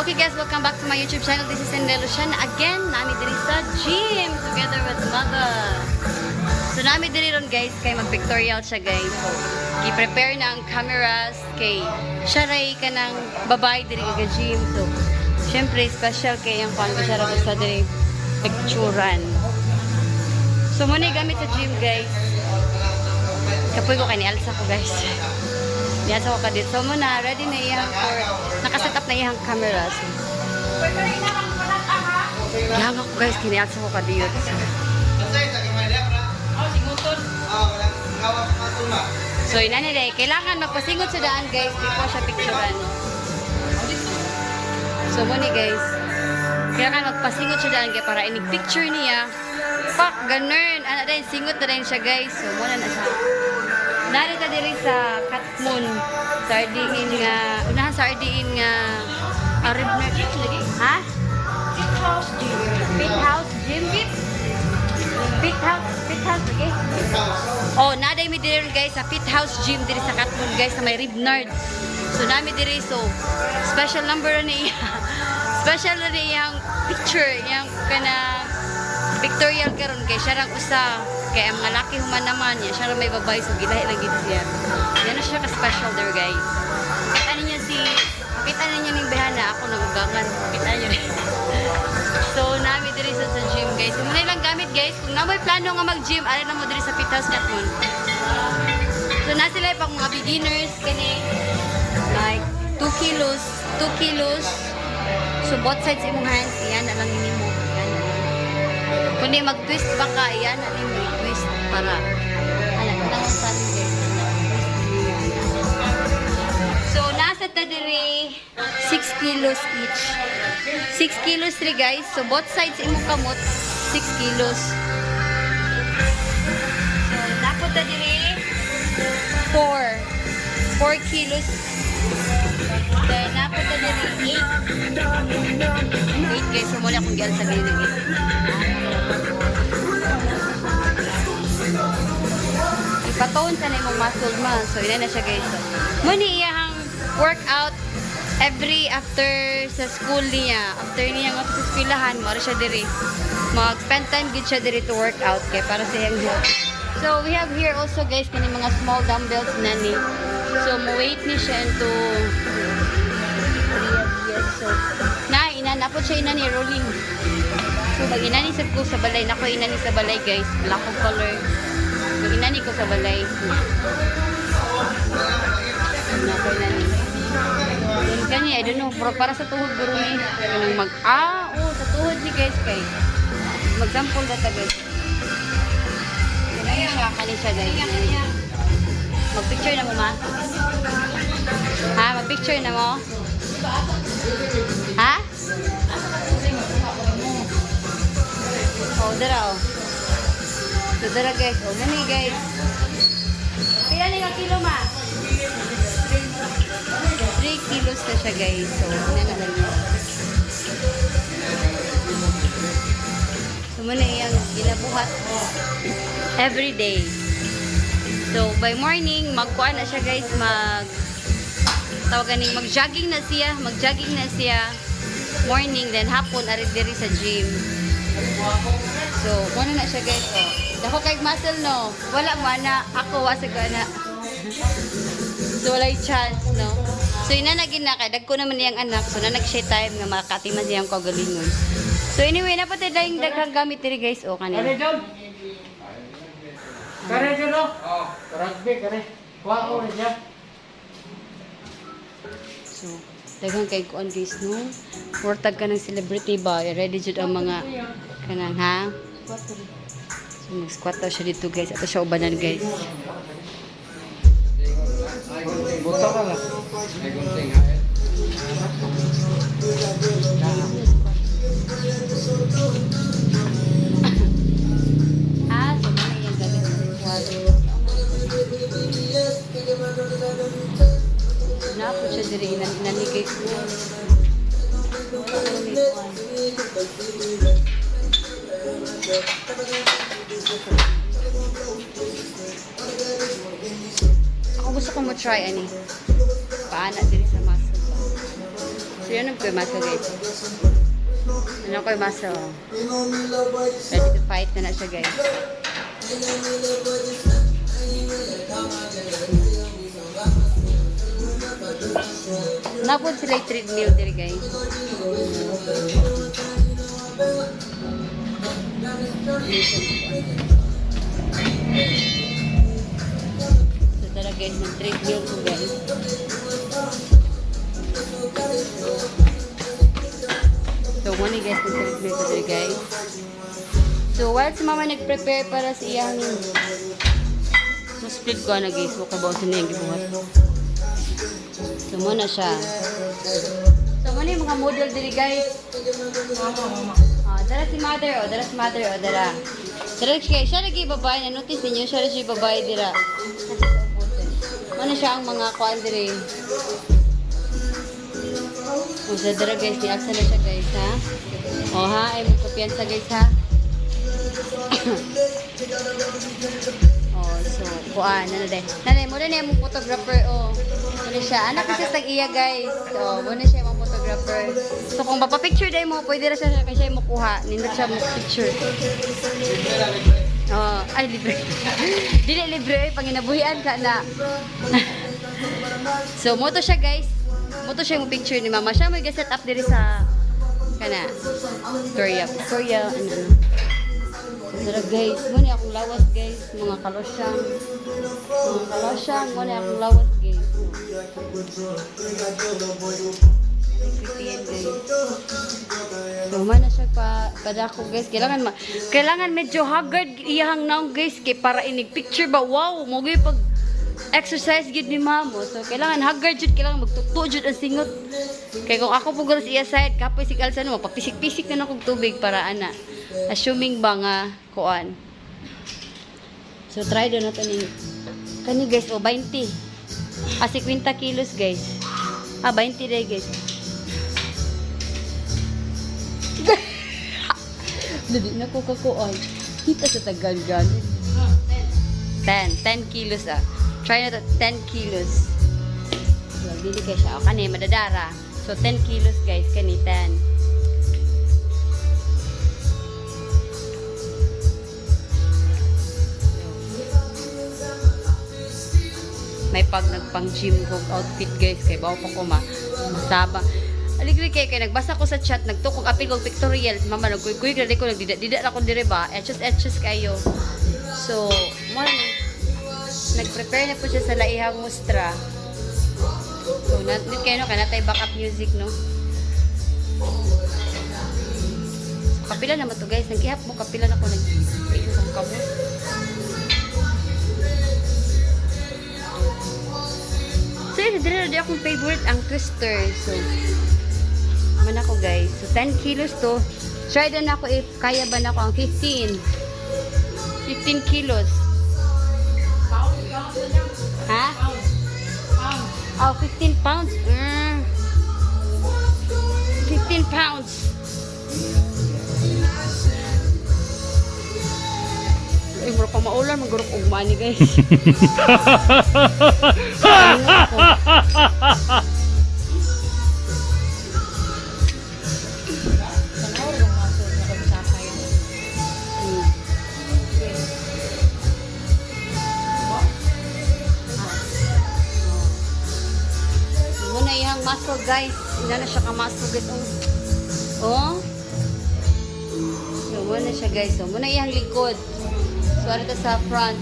Okay guys, welcome back to my YouTube channel. This is Sendel Luciana. Again, nami diri sa gym together with mother. So nami diri ron guys, kay mag-pictorial siya guys. So, i-prepare na ang cameras kay siya ray ka ng babae diri ka gym. So, syempre special kay ang fan ko siya rin sa diri picturean. So muna gamit sa gym guys. Kapoy ko kay ni Elsa ko guys. Yasa ko ka dito. So muna, ready na iyang for nakaset up na iyang camera. So, yan ako guys, kiniyasa ko ka dito. So inani day, kailangan magpasingot sa daan guys before siya picturean. So muna guys, kailangan magpasingot sa daan kaya para ini-picture niya. Pak, ganun. Ano din, singot na rin siya guys. So muna na siya. Narita diri sa Katmon, sardiin nga, unahan sardiin nga, ribner, ha? Fit house gym. Fit house gym? Fit house, okay? Oh, naday mi diri guys sa Fit House Gym diri sa Katmon guys sa may Ribnard. So nami diri so special number ni special na niyang picture, yang kana pictorial karon kay siya rang usa. Kaya ang mga laki human naman niya, siya may babae, so gilahi lang gito siya. Yan na siya ka-special there, guys. Kita niya yung behana, ako nagugangan. Kita niyo rin. So, nami diri sa gym, guys. So, muna lang gamit, guys. Kung na may plano nga mag-gym, alin na mo diri sa Fit House Katmon. So, na sila pang mga beginners, kani, like, 2 kilos. So, both sides imong hands, yan na lang ini mo. Yan na lang. Kung di mag-twist ba ka, yan na lang twist para lang sa guys. So nasa tadiri 6 kilos each. 6 kilos 3 guys. So both sides imong kamot 6 kilos. So dapat tadiri 4 kilos. Then dapat tadiri 8 guys. So muna akong gyal sa gilid. Ipatoon sa na yung muscle man. So, yun na siya guys. So, muni iyang workout every after sa school niya. After niya nga sa eskwelahan, mara siya diri. Mag-spend time good siya diri to workout kay para sa iyang health. So, we have here also guys kani mga small dumbbells na ni. So, mo-weight ni siya into so, inanapot siya inani rolling. So, pag inani ko sa balay, nako inani sa balay guys. Black of color. Pag inani ko sa balay. Nako inani. Yan kanya, I don't know. Pero para sa tuhod guro ni. Sa tuhod ni guys kay. Mag-sample data guys. Yan siya, kani siya guys. Mag-picture na mo ma? Ha? Mag-picture na mo? Ha? Oh, dara oh. So, dara guys. Oh, nani guys. Kaya ni ka kilo ma? 3 kilos na siya guys. So, nanalan niya. So, muna yung ginabuhat every day. So, by morning, magkuha na siya guys. Tawagan niya, mag-jogging na siya. Morning, then hapon, arid diri sa gym. So, muna na siya guys, oh. Dako kay muscle, no? Wala mo, ana. Ako, wasag ko, ana. So, wala'y chance, no? So, inanagin na kay. Dagko naman niyang anak. So, nanag-share time nga makatiman siyang kagalingon. So, anyway, napatid na yung daghang gamit diri guys, oh, kanina. Kare, John? Kare, John, no? Oo. Rugby, kare. Kuha ko rin siya. So, daghang kay kuan guys, no? Murtag ka ng celebrity ba? Ready jud ang mga kanang ha? So, mag-squat daw siya dito guys. Ato siya ubanan guys. Buta ka lang. So muna yung gamit ng squat. Napo siya diri inani guys. Ako gusto ko mo-try ani. Paana diri sa muscle. So Ano ko yung muscle guys? Ano ko yung muscle? Ready to fight na siya guys. Napod sila yung treadmill diri guys. So tara guys, nag-treadmill ko guys. So muna guys, nag-treadmill ko diri guys. So while si mama nag-prepare para sa iyang split ko na guys, makabawasan na yung gibuhat. So muna siya. So muna yung mga model diri guys. Dara si mother o, dara si mother o, dara. Dara siya lagi babae, na-notice ninyo, siya lagi babae dira. Muna siya ang mga kuan diri. O sa dara guys, ni-aksa na siya guys ha. O ha, ay magkapiyansa guys ha. Oh, so, kuan, ano din. Nanay, muna na yung photographer, oh. Muna siya. Anak kasi sa iya, guys. So, muna siya yung photographer. So, kung papapicture day mo, pwede na siya kasi mo kuha. Nindot siya mo picture. Oh, ay, libre. Dili libre, panginabuhian ka na. So, moto siya, guys. Moto siya yung picture ni mama. Siya mo i-set up diri sa, kana, Victoria, ano. Tara guys, muna akong lawas guys, mga kalosyang, muna akong lawas guys. So, mana siya padako guys, kailangan medyo haggard iyahang naong guys, kay para inig picture ba, wow, mogi pag exercise gid ni mamo. So, kailangan haggard jud, kailangan magtukto jud ang singot. Kay kung ako pugol sa iya side, kapoy si Alsa no, papisik-pisik na akong tubig para ana. Assuming ba nga kuan. So try do na to ni kani guys, o 20. 50 kilos guys. 20 day guys. Dili na ko kakuan. Kita sa tagal ganin. 10 kilos ah. Try na to 10 kilos. So dili kay siya kani madadara. So 10 kilos guys, kani 10. May pag nagpang gym ko outfit guys, kay bawo pa ko masaba. Aligri kay nagbasa ko sa chat, nagtukog apil kog pictorial, mama nagkuy-kuy grade ko nagdida ako dire ba, etches kayo. So, mo nag-prepare na po siya sa laihang mustra. So, nandito kayo no, kanatay backup music no. So, kapila naman to guys, nag-ihap mo kapila na ko nag-isa sa kamo. So, yun, di akong favorite ang twister. So, man ako guys. So, 10 kilos to. Try din ako if kaya ba na ako ang 15 kilos. Ha? Oh, 15 pounds. 15 pounds. Ay, mura pa maulan, magurok og money guys. Muna yung muscle guys, hindi na siya ka-muscle guys. Oh. So, muna siya guys. So, muna yung likod. So, ano ito sa front?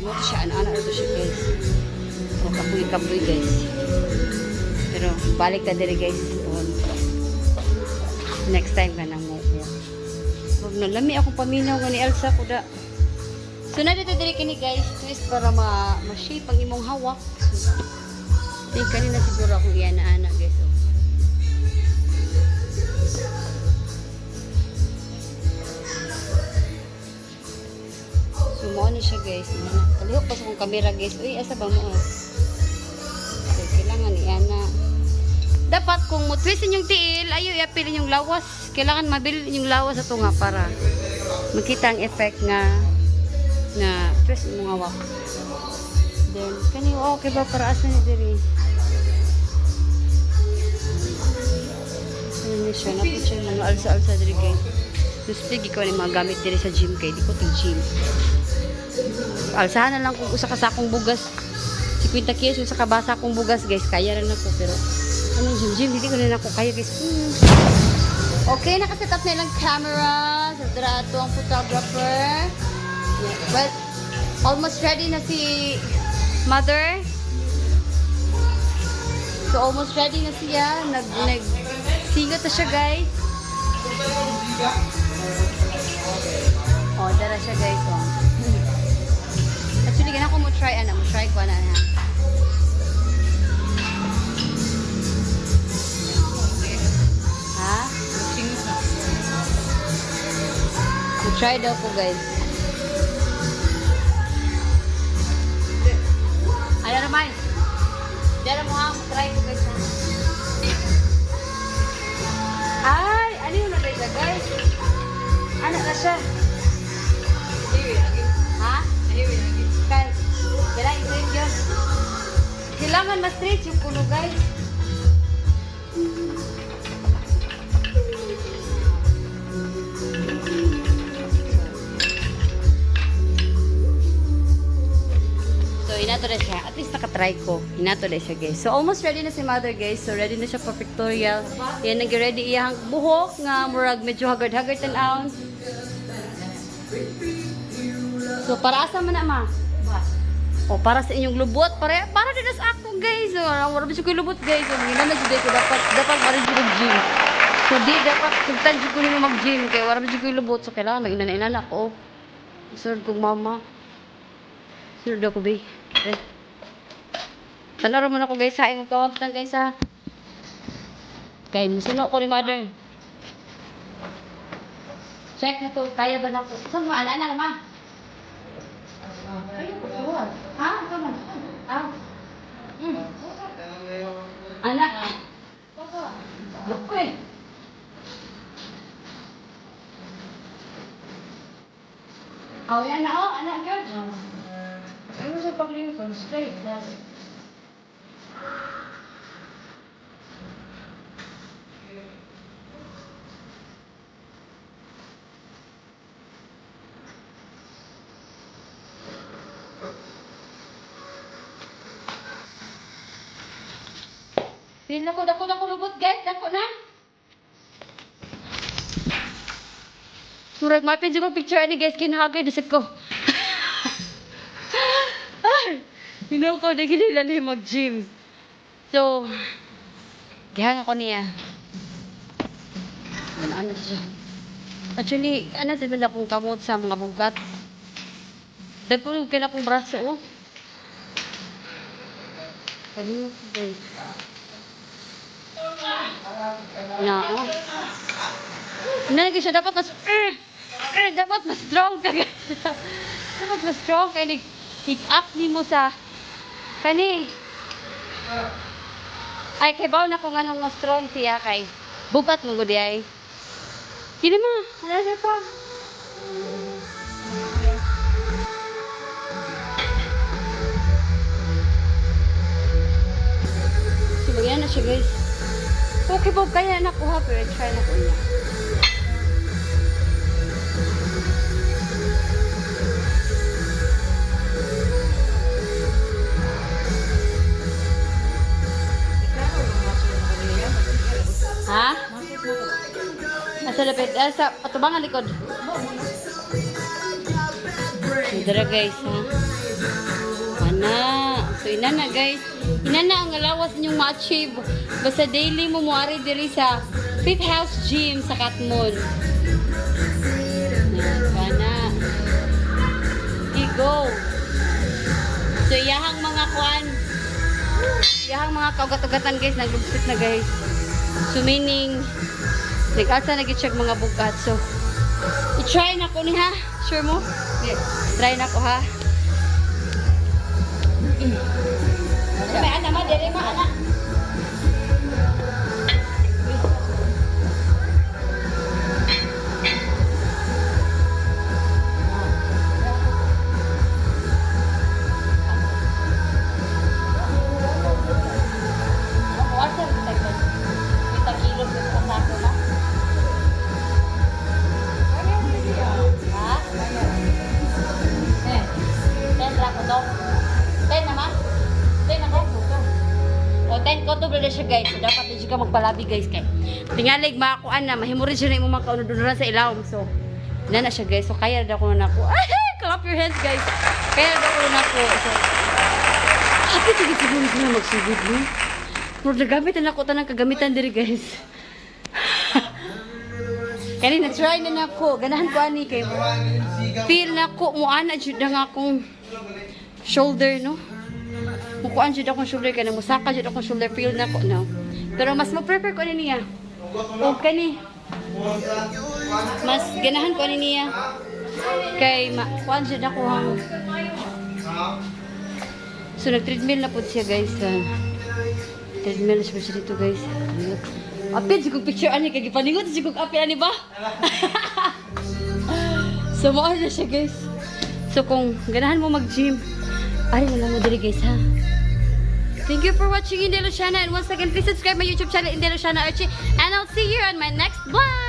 Ano siya? Ano ito siya guys? So, kapoy guys. Pero, balik na diri guys. Next time ka nang mo. Huwag na, lami akong paminaw nga ni Elsa ko da. So, na dito diri kini guys, twist para ma-shape ang imong hawak. So, kanina siguro akong iyan-ana guys. So, mo na siya guys. Kalihok pa sa akong camera guys. Uy, asa ba mo? So, kailangan iyan-ana. dapat kung mutwistin yung tiil, ayaw iapilin yung lawas. Kailangan mabilin yung lawas ato nga para makita ang effect nga twist mo nga wak. Then, kani okay ba para asa ni diri? Ano ni siya? Napit siya mga alsa-alsa diri guys. Gusto ko ni mga gamit diri sa gym kay di ko tag gym. Alsahan na lang kung usa ka sakong bugas. 50 kilos sa kabasa akong bugas guys. Kaya rin ako pero ano gym hindi ko na ako kaya guys. Okay, nakaset up na ilang camera. Sa drato ang photographer. Yeah. Well, almost ready na si mother. So almost ready na siya. Nagsigot na siya guys. Oh, dara siya guys. Oh. Actually, ganun ko mo try ko na ha. Ha? Try daw ko guys. Ano naman? Dara mo ha, try ko guys ha. Ay, ano yung nabay siya guys? Ano na siya? Ha? Kan, kailangan i-straight yun. Kailangan ma-straight yung puno guys. Inato na siya. At least nakatry ko. Inato na siya guys. So almost ready na si mother guys. So ready na siya for pictorial. Yan nag-ready iyang buhok nga murag medyo haggard-haggard tan-aon. So para asa man na ma? O para sa inyong lubot. Para din sa ako guys. So wala ba siya ko lubot guys. So hindi na siya ko dapat para siya mag-gym. So di dapat tugtan siya ko nila mag-gym. Kaya wala ba siya ko lubot. So kailangan mag-inan-inan ako. Sir kong mama. Sir daw ko ba? Tanaro mo na ko guys sa imong kawagtan guys ha. Kay musuno ko ni mother. Check na to, kaya ba na ko? Saan mo alala ma? Ha? Ito man. Ah. Anak. Loko eh. Oh, yan na oh, anak yun. Ano sa paglingkod? Straight. Dako lubot guys. Dako na. Murag mapin ko picture ani guys. Kinahagay dasag ko. Hinaw ko na ginila na mag-gym. So, gihan ako niya. Ano siya? Actually, ano sabi na akong kamot sa mga bugat. Dagpo kaya akong braso, oh. Kanina ko, guys. Oo. Nalagay siya, dapat mas strong ka, guys. Dapat mas strong kaya nag-hit up ni mo sa kani. Ay, kay bawa na kung anong mas strong siya kay bugat mo gudi ay. Kini mo, ano siya pa? Sibagyan na siya guys. Okay po, kaya nakuha pero try na ko niya. Ha? Asa lapit? Sa patubangan likod. Dara guys ha. Ana. So inana guys. Inana ang lawas ninyong ma-achieve. Basta daily mo muari diri sa Fifth House Gym sa Katmon. Sana. Go. So iyahang mga kwan. Iyahang mga kaugat-ugatan guys. Naglubsit na guys. So meaning, nag-asa nag-check mga bugat. So, i-try na ko ni ha. Sure mo? Yeah. Try na ko ha. Sabi, anak ma, dere ma, anak. na siya guys. So dapat din siya ka magpalabi guys kay. Tingalig makakuan na mahimo rin siya na imong makaunod-unuran sa ilawom. So na siya guys. So kaya na ko na ko. Ay, clap your hands guys. Kaya na ko na ko. So happy to get siguro sila magsugod no. Murag nagamit na ako tanang kagamitan diri guys. Kani na-try na nako. Ganahan ko ani kay feel na ko mo ana jud nga akong shoulder no. Mukuan jud akong shoulder kay musaka jud akong shoulder feel na ko no. Pero mas mo-prefer ko ani niya. O kani mas ganahan ko ani niya. Kay kuan jud ako hang. So nag-treadmill na po siya guys. Treadmill na siya dito guys. Apit si kong picture ani kay gipaningot si kong api ani ba? So mo na siya guys. So kung ganahan mo mag-gym, ari na lang mo diri guys ha. Thank you for watching Indie Luciana, and once again please subscribe my YouTube channel Indie Luciana Archie, and I'll see you on my next vlog.